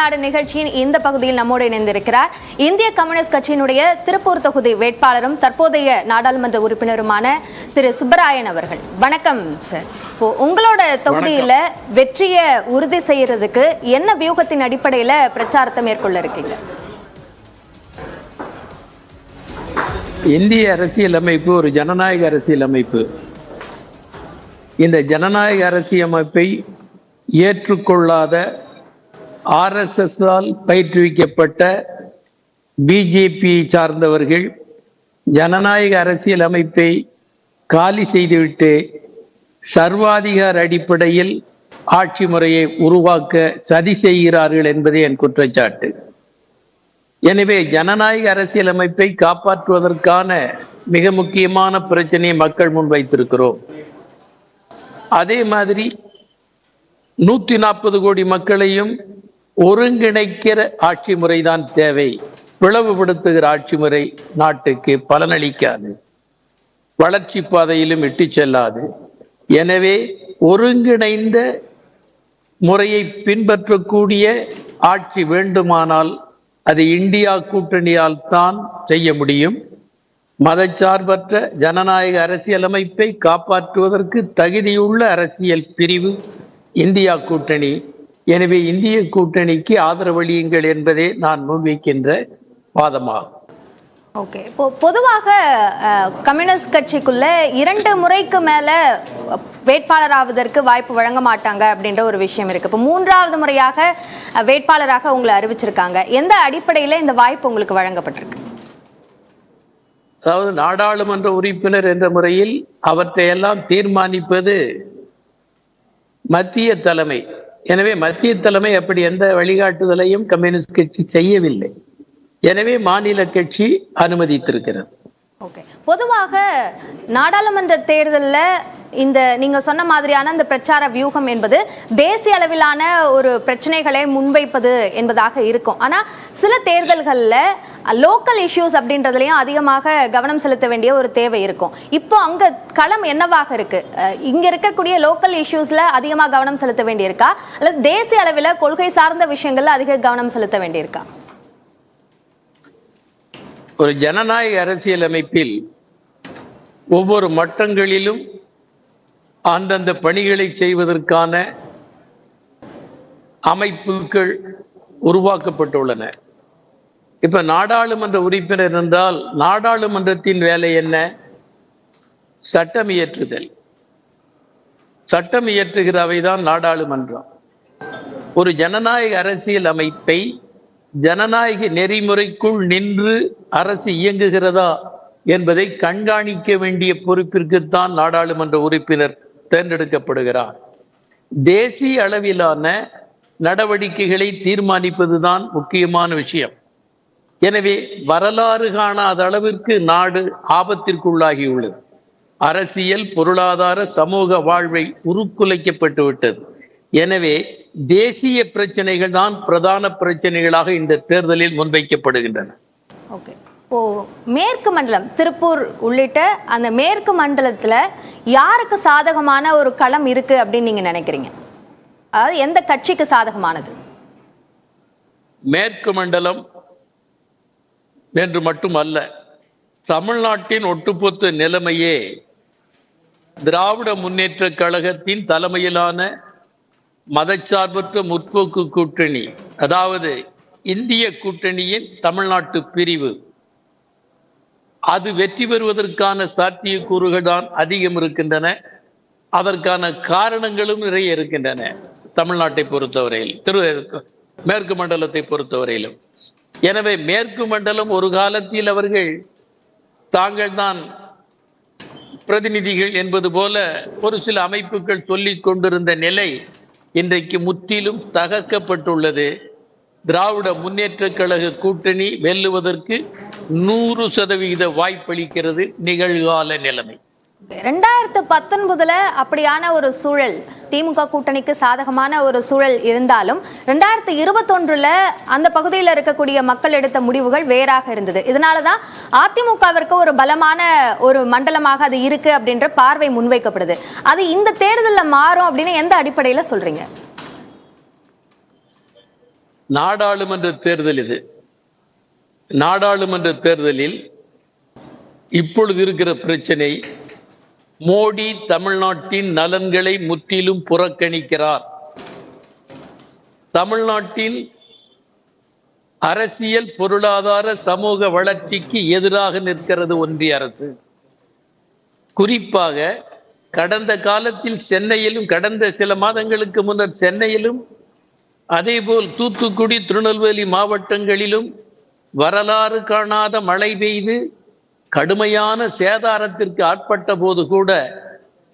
தமிழ்நாடு நிகழ்ச்சியின் இந்த பகுதியில் நம்மோடு இணைந்திருக்கிறார் இந்திய கம்யூனிஸ்ட் கட்சியினுடைய திருப்பூர் தொகுதி வேட்பாளரும் தற்போதைய நாடாளுமன்ற உறுப்பினருமான திரு சுப்பராயன் அவர்கள். வணக்கம் சார். உங்களோட தொகுதியில வெற்றியை உறுதி செய்யறதுக்கு என்ன வியூகத்தின் அடிப்படையில பிரச்சாரத்தை மேற்கொள்ள இருக்கீங்க? இந்திய அரசியலமைப்பு ஒரு ஜனநாயக அரசியலமைப்பு. இந்த ஜனநாயக அரசியலமைப்பை ஏற்றுக்கொள்ளாத RSS-ஆல் பயிற்றுவிக்கப்பட்ட பிஜேபி சார்ந்தவர்கள் ஜனநாயக அரசியல் அமைப்பை காலி செய்துவிட்டு சர்வாதிகார அடிப்படையில் ஆட்சி முறையை உருவாக்க சதி செய்கிறார்கள் என்பதே என் குற்றச்சாட்டு. எனவே ஜனநாயக அரசியல் அமைப்பை காப்பாற்றுவதற்கான மிக முக்கியமான பிரச்சனையை மக்கள் முன் வைத்திருக்கிறோம். அதே மாதிரி 140 கோடி மக்களையும் ஒருங்கிணைக்கிற ஆட்சி முறைதான் தேவை. பிளவுபடுத்துகிற ஆட்சி முறை நாட்டுக்கு பலனளிக்காது, வளர்ச்சி பாதையிலும் இட்டு செல்லாது. எனவே ஒருங்கிணைந்த முறையை பின்பற்றக்கூடிய ஆட்சி வேண்டுமானால் அது இந்தியா கூட்டணியால் தான் செய்ய முடியும். மதச்சார்பற்ற ஜனநாயக அரசியலமைப்பை காப்பாற்றுவதற்கு தகுதியுள்ள அரசியல் பிரிவு இந்தியா கூட்டணி. எனவே இந்திய கூட்டணிக்கு ஆதரவளியுங்கள் என்பதே நான் முன்வைக்கின்ற வாதமாகும். ஓகே, இப்போ பொதுவாக கம்யூனிஸ்ட் கட்சிக்குள்ள 2 முறைக்கு மேல வேட்பாளர் ஆவதற்கு வாய்ப்பு வழங்க மாட்டாங்க அப்படின்ற ஒரு விஷயம் இருக்கு. இப்போ 3வது முறையாக வேட்பாளராக உங்களை அறிவிச்சிருக்காங்க. எந்த அடிப்படையில இந்த வாய்ப்பு உங்களுக்கு வழங்கப்பட்டிருக்கு? அதாவது நாடாளுமன்ற உறுப்பினர் என்ற முறையில் அவற்றையெல்லாம் தீர்மானிப்பது மத்திய தலைமை. எனவே மத்திய தலைமை அப்படி எந்த வழிகாட்டுதலையும் கம்யூனிஸ்ட் கட்சி செய்யவில்லை. எனவே மாநில கட்சி அனுமதித்திருக்கிறது. ஓகே, பொதுவாக நாடாளுமன்ற தேர்தலில் இந்த நீங்க சொன்ன மாதிரியான இந்த பிரச்சார வியூகம் என்பது தேசிய அளவிலான ஒரு பிரச்சனைகளை முன்வைப்பது என்பதாக இருக்கும். ஆனா சில தேர்தல்கள்ல லோக்கல் இஷ்யூஸ் அப்படின்றதுலயும் அதிகமாக கவனம் செலுத்த வேண்டிய ஒரு தேவை இருக்கும். இப்போ அங்க களம் என்னவாக இருக்கு? இங்க இருக்கக்கூடிய லோக்கல் இஷ்யூஸ்ல அதிகமா கவனம் செலுத்த வேண்டியிருக்கா, அல்லது தேசிய அளவில் கொள்கை சார்ந்த விஷயங்கள்ல அதிக கவனம் செலுத்த வேண்டியிருக்கா? ஒரு ஜனநாயக அரசியல் அமைப்பில் ஒவ்வொரு மட்டங்களிலும் அந்தந்த பணிகளை செய்வதற்கான அமைப்புகள் உருவாக்கப்பட்டுள்ளன. இப்ப நாடாளுமன்ற உறுப்பினர் என்றால் நாடாளுமன்றத்தின் வேலை என்ன? சட்டம் இயற்றுதல். சட்டம் இயற்றுகிற அவைதான் நாடாளுமன்றம். ஒரு ஜனநாயக அரசியல் அமைப்பை ஜனநாயக நெறிமுறைக்குள் நின்று அரசு இயங்குகிறதா என்பதை கண்காணிக்க வேண்டிய பொறுப்பிற்குத்தான் நாடாளுமன்ற உறுப்பினர் தேர்ந்தெடுக்கப்படுகிறார். தேசிய அளவிலான நடவடிக்கைகளை தீர்மானிப்பதுதான் முக்கியமான விஷயம். எனவே வரலாறு காணாத அளவிற்கு நாடு ஆபத்திற்குள்ளாகியுள்ளது. அரசியல், பொருளாதார, சமூக வாழ்வை உருக்குலைக்கப்பட்டு விட்டது. எனவே தேசிய பிரச்சனைகள் தான் பிரதான பிரச்சனைகளாக இந்த தேர்தலில் முன்வைக்கப்படுகின்றன. ஓகே, இப்போ மேற்கு மண்டலம் திருப்பூர் உள்ளிட்ட அந்த மேற்கு மண்டலத்துல யாருக்கு சாதகமான ஒரு களம் இருக்கு அப்படின்னு நீங்க நினைக்கிறீங்க? அதாவது எந்த கட்சிக்கு சாதகமானது? மேற்கு மண்டலம் என்று மட்டுமல்ல, தமிழ்நாட்டின் ஒட்டுமொத்த நிலைமையே திராவிட முன்னேற்ற கழகத்தின் தலைமையிலான மதச்சார்பற்ற முற்போக்கு கூட்டணி, அதாவது இந்திய கூட்டணியின் தமிழ்நாட்டு பிரிவு, அது வெற்றி பெறுவதற்கான சாத்தியக்கூறுகள் தான் அதிகம் இருக்கின்றன. அதற்கான காரணங்களும் நிறைய இருக்கின்றன. தமிழ்நாட்டை பொறுத்தவரையில், மேற்கு மண்டலத்தை பொறுத்தவரையிலும். எனவே மேற்கு மண்டலம் ஒரு காலத்தில் அவர்கள் தாங்கள் தான் பிரதிநிதிகள் என்பது போல ஒரு சில அமைப்புகள் சொல்லிக் கொண்டிருந்த நிலை இன்றைக்கு முற்றிலும் தகர்க்கப்பட்டுள்ளது. திராவிட முன்னேற்ற கழக கூட்டணி வெல்லுவதற்கு 100% வாய்ப்பளிக்கிறது நிகழ்கால நிலைமை. 2019 அப்படியான ஒரு சூழல் திமுக கூட்டணிக்கு சாதகமான ஒரு சூழல் இருந்தாலும் 2021 அந்த பகுதியில் இருக்கக்கூடிய மக்கள் எடுத்த முடிவுகள் வேறாக இருந்தது. இதனாலதான் அதிமுகவிற்கு ஒரு பலமான ஒரு மண்டலமாக அது இருக்கு அப்படின்ற பார்வை முன்வைக்கப்படுது. அது இந்த தேர்தலில் மாறும் அப்படின்னு எந்த அடிப்படையில் சொல்றீங்க? நாடாளுமன்ற தேர்தல் இது. நாடாளுமன்ற தேர்தலில் இப்பொழுது இருக்கிற பிரச்சனை, மோடி தமிழ்நாட்டின் நலன்களை முற்றிலும் புறக்கணிக்கிறார். தமிழ்நாட்டின் அரசியல், பொருளாதார, சமூக வளர்ச்சிக்கு எதிராக நிற்கிறது ஒன்றிய அரசு. குறிப்பாக கடந்த காலத்தில் சென்னையிலும், கடந்த சில மாதங்களுக்கு முன்னர் சென்னையிலும், அதேபோல் தூத்துக்குடி, திருநெல்வேலி மாவட்டங்களிலும் வரலாறு காணாத மழை பெய்து கடுமையான சேதாரத்திற்கு ஆட்பட்ட போது கூட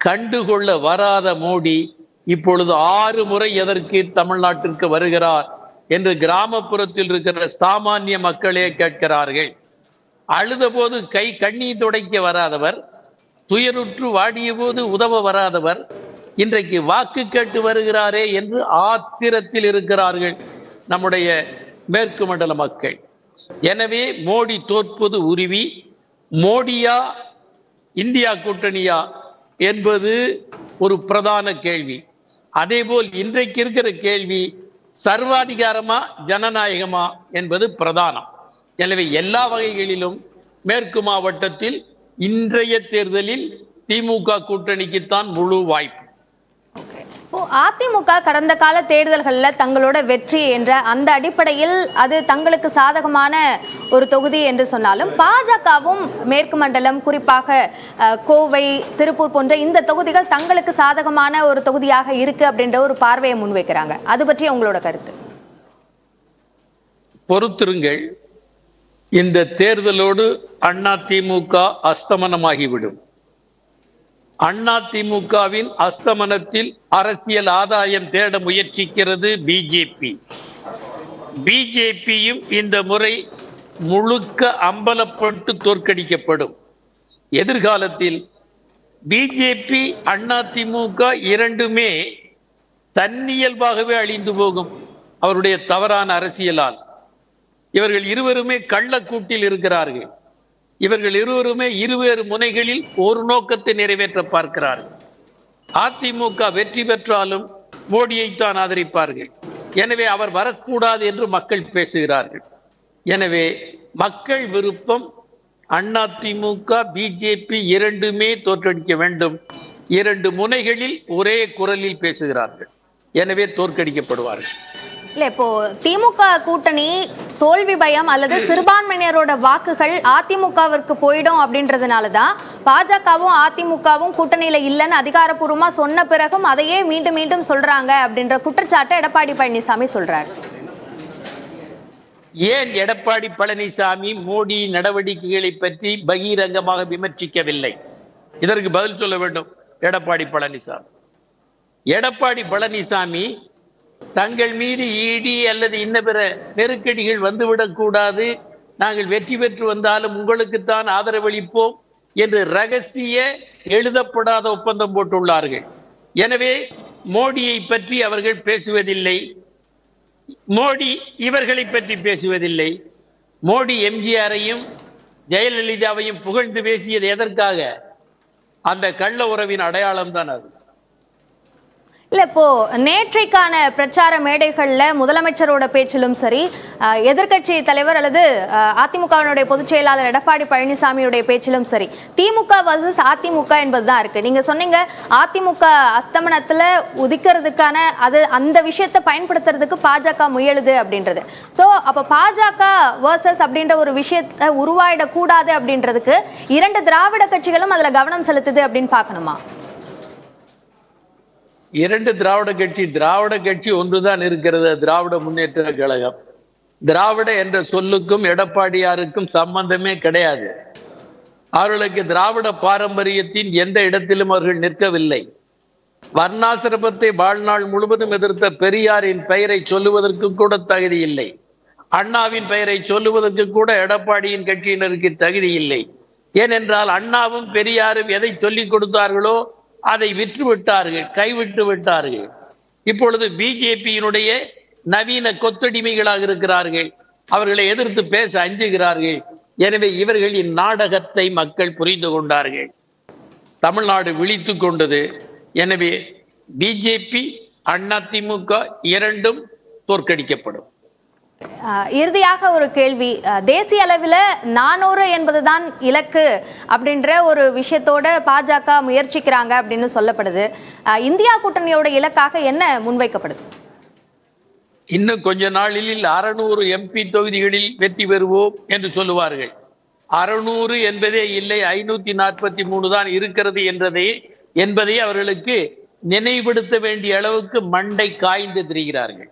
கண்டுகொள்ள வராத மோடி இப்பொழுது 6 முறை எதற்கு தமிழ்நாட்டிற்கு வருகிறார் என்று கிராமப்புறத்தில் இருக்கிற சாமானிய மக்களே கேட்கிறார்கள். அழுத போது கண்ணீர் துடைக்க வராதவர், துயருற்று வாடிய போது உதவ வராதவர் இன்றைக்கு வாக்கு கேட்டு வருகிறாரே என்று ஆத்திரத்தில் இருக்கிறார்கள் நம்முடைய மேற்கு மண்டல மக்கள். எனவே மோடி தோற்பது உறுதி. மோடியா இந்தியா கூட்டணியா என்பது ஒரு பிரதான கேள்வி. அதேபோல் இன்றைக்கு இருக்கிற கேள்வி சர்வாதிகாரமா ஜனநாயகமா என்பது பிரதானம். எனவே எல்லா வகைகளிலும் மேற்கு மாவட்டத்தில் இன்றைய தேர்தலில் திமுக கூட்டணிக்குத்தான் முழு வாய்ப்பு. அதிமுக கடந்த கால தேர்தல்களில் தங்களோட வெற்றி என்ற அந்த அடிப்படையில் அது தங்களுக்கு சாதகமான ஒரு தொகுதி என்று சொன்னாலும், பாஜகவும் மேற்கு மண்டலம், குறிப்பாக கோவை, திருப்பூர் போன்ற இந்த தொகுதிகள் தங்களுக்கு சாதகமான ஒரு தொகுதியாக இருக்கு அப்படின்ற ஒரு பார்வையை முன்வைக்கிறாங்க. அது பற்றி உங்களோட கருத்து? பொறுத்திருங்கள், இந்த தேர்தலோடு அதிமுக அஸ்தமனமாகிவிடும். அதிமுகவின் அஸ்தமனத்தில் அரசியல் ஆதாயம் தேட முயற்சிக்கிறது பிஜேபி. பிஜேபியும் இந்த முறை முழுக்க அம்பலப்பட்டு தோற்கடிக்கப்படும். எதிர்காலத்தில் பிஜேபி, அதிமுக இரண்டுமே தன்னியல்பாகவே அழிந்து போகும் அவருடைய தவறான அரசியலால். இவர்கள் இருவருமே கள்ளக்கூட்டில் இருக்கிறார்கள். இவர்கள் இருவருமே இருவேறு முனைகளில் ஒரு நோக்கத்தை நிறைவேற்ற பார்க்கிறார்கள். அதிமுக வெற்றி பெற்றாலும் மோடியைத்தான் ஆதரிப்பார்கள். எனவே அவர் வரக்கூடாது என்று மக்கள் பேசுகிறார்கள். எனவே மக்கள் விருப்பம் அதிமுக, பிஜேபி இரண்டுமே தோற்கடிக்க வேண்டும். 2 முனைகளில் ஒரே குரலில் பேசுகிறார்கள். எனவே தோற்கடிக்கப்படுவார்கள். இல்ல, இப்போ திமுக கூட்டணி தோல்வி பயம் அல்லது சிறுபான்மையினரோட வாக்குகள் அதிமுகவிற்கு போயிடும் அப்படின்றதுனாலதான் பாஜகவும் அதிமுகவும் கூட்டணியில இல்லைன்னு அதிகாரப்பூர்வமா சொன்ன பிறகும் அதையே மீண்டும் மீண்டும் சொல்றாங்க அப்படின்ற குற்றச்சாட்டை எடப்பாடி பழனிசாமி சொல்றாரு. ஏன் எடப்பாடி பழனிசாமி மோடி நடவடிக்கைகளை பற்றி பகிரங்கமாக விமர்சிக்கவில்லை? இதற்கு பதில் சொல்ல வேண்டும் எடப்பாடி பழனிசாமி. எடப்பாடி பழனிசாமி தங்கள் மீது இடி அல்லது இன்ன பிற நெருக்கடிகள் வந்துவிடக் கூடாது, நாங்கள் வெற்றி பெற்று வந்தாலும் உங்களுக்குத்தான் ஆதரவளிப்போம் என்று ரகசிய எழுதப்படாத ஒப்பந்தம் போட்டுள்ளார்கள். எனவே மோடியை பற்றி அவர்கள் பேசுவதில்லை, மோடி இவர்களை பற்றி பேசுவதில்லை. மோடி எம்ஜிஆரையும் ஜெயலலிதாவையும் புகழ்ந்து பேசியது எதற்காக? அந்த கள்ள உறவின் அடையாளம் தான் அது. இல்ல, இப்போ நேற்றைக்கான பிரச்சார மேடைகள்ல முதலமைச்சரோட பேச்சிலும் சரி, எதிர்க்கட்சி தலைவர் அல்லது அதிமுகவினுடைய பொதுச் செயலாளர் எடப்பாடி பழனிசாமியுடைய பேச்சிலும் சரி, திமுக வர்சஸ் அதிமுக என்பதுதான் இருக்கு. நீங்க சொன்னீங்க அதிமுக அஸ்தமனத்துல உதிக்கிறதுக்கான அந்த விஷயத்தை பயன்படுத்துறதுக்கு பாஜக முயலுது அப்படின்றது. சோ அப்ப பாஜக வர்சஸ் அப்படின்ற ஒரு விஷயத்தை உருவாயிடக்கூடாது அப்படின்றதுக்கு 2 திராவிட கட்சிகளும் அதுல கவனம் செலுத்துது அப்படின்னு பார்க்கணுமா? 2 திராவிட கட்சி ஒன்றுதான் இருக்கிறது, திராவிட முன்னேற்ற கழகம். திராவிட என்ற சொல்லுக்கும் எடப்பாடியாருக்கும் சம்பந்தமே கிடையாது. அவர்களுக்கு திராவிட பாரம்பரியத்தின் எந்த இடத்திலும் அவர்கள் நிற்கவில்லை. வர்ணாசிரமத்தை வாழ்நாள் முழுவதும் எதிர்த்த பெரியாரின் பெயரை சொல்லுவதற்கு கூட தகுதி இல்லை. அண்ணாவின் பெயரை சொல்லுவதற்கு கூட எடப்பாடியின் கட்சியினருக்கு தகுதி இல்லை. ஏனென்றால் அண்ணாவும் பெரியாரும் எதை சொல்லிக் கொடுத்தார்களோ அதை விற்று விட்டார்கள், கைவிட்டு விட்டார்கள். இப்பொழுது பிஜேபியினுடைய நவீன கொத்தடிமைகளாக இருக்கிறார்கள். அவர்களை எதிர்த்து பேச அஞ்சுகிறார்கள். எனவே இவர்களின் நாடகத்தை மக்கள் புரிந்து கொண்டார்கள். தமிழ்நாடு விழித்துக் கொண்டது. எனவே பிஜேபி, அதிமுக இரண்டும் தோற்கடிக்கப்படும். இறுதியாக ஒரு கேள்வி, தேசிய அளவில் 400 என்பதுதான் இலக்கு அப்படின்ற ஒரு விஷயத்தோட பாஜக முயற்சிக்கிறாங்க அப்படின்னு சொல்லப்படுது. இந்தியா கூட்டணியோட இலக்காக என்ன முன்வைக்கப்படுது? இன்னும் கொஞ்ச நாளில் 600 MP தொகுதிகளில் வெற்றி பெறுவோம் என்று சொல்லுவார்கள். 600 என்பதே இல்லை, 543 தான் இருக்கிறது என்பதை அவர்களுக்கு நினைவுபடுத்த வேண்டிய அளவுக்கு மண்டை காய்ந்து திரிகிறார்கள்.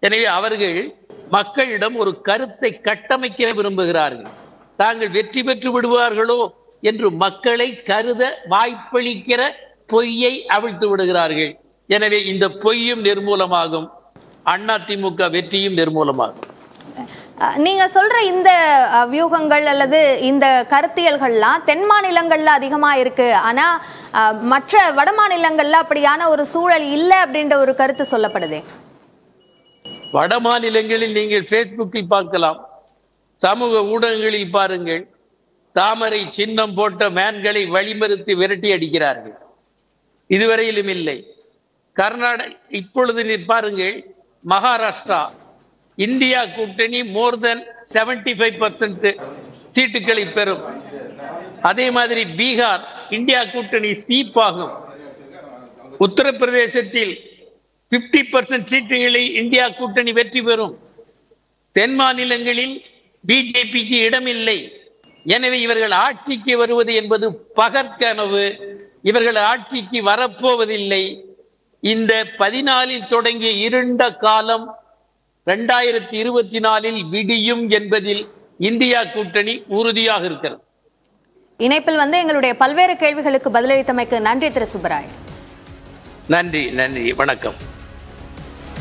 எனவே அவர்கள் மக்களிடம் ஒரு கருத்தை கட்டமைக்க விரும்புகிறார்கள். தாங்கள் வெற்றி பெற்று விடுவார்களோ என்று மக்களை கருத வாய்ப்பளிக்கிற பொய்யை அவிழ்த்து விடுகிறார்கள். எனவே இந்த பொய்யும் நிர்மூலமாகும், அதிமுக வெற்றியும் நிர்மூலமாகும். நீங்க சொல்ற இந்த வியூகங்கள் அல்லது இந்த கருத்தியல்கள்லாம் தென் மாநிலங்கள்ல அதிகமா இருக்கு, ஆனா மற்ற வட மாநிலங்கள்ல அப்படியான ஒரு சூழல் இல்லை அப்படின்ற ஒரு கருத்து சொல்லப்படுதே. வட மாநிலங்களில் நீங்கள் பேஸ்புக்கில் பார்க்கலாம், சமூக ஊடகங்களில் பாருங்கள், தாமரை சின்னம் போட்ட மேன்களை வழிமறுத்து விரட்டி அடிக்கிறார்கள். இதுவரையிலும் இல்லை. கர்நாடக இப்பொழுது பாருங்கள், மகாராஷ்டிரா இந்தியா கூட்டணி மோர் தென் 75% சீட்டுகளை பெறும். அதே மாதிரி பீகார் இந்தியா கூட்டணி ஸ்வீப் ஆகும். உத்தரப்பிரதேசத்தில் 50% சீட்டுகளை இந்தியா கூட்டணி வெற்றி பெறும். தென் மாநிலங்களில் பிஜேபிக்கு இடமில்லை. எனவே இவர்கள் ஆட்சிக்கு வருவது என்பது பகற்கனவு. இவர்கள் ஆட்சிக்கு வரப்போவதில்லை. இந்த 14 தொடங்கிய இருண்ட காலம் 2024 விடியும் என்பதில் இந்தியா கூட்டணி உறுதியாக இருக்கிறது. இணைப்பில் எங்களுடைய பல்வேறு கேள்விகளுக்கு பதிலளித்தமைக்கு நன்றி திரு சுப்பராயன். நன்றி, வணக்கம்.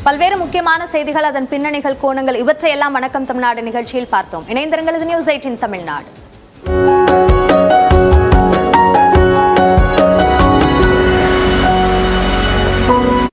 பல்வேறு முக்கியமான செய்திகள், அதன் பின்னணிகள், கோணங்கள், இவற்றையெல்லாம் வணக்கம் தமிழ்நாடு நிகழ்ச்சியில் பார்த்தோம். இணைந்திருங்கள், இது நியூஸ் 18 தமிழ்நாடு.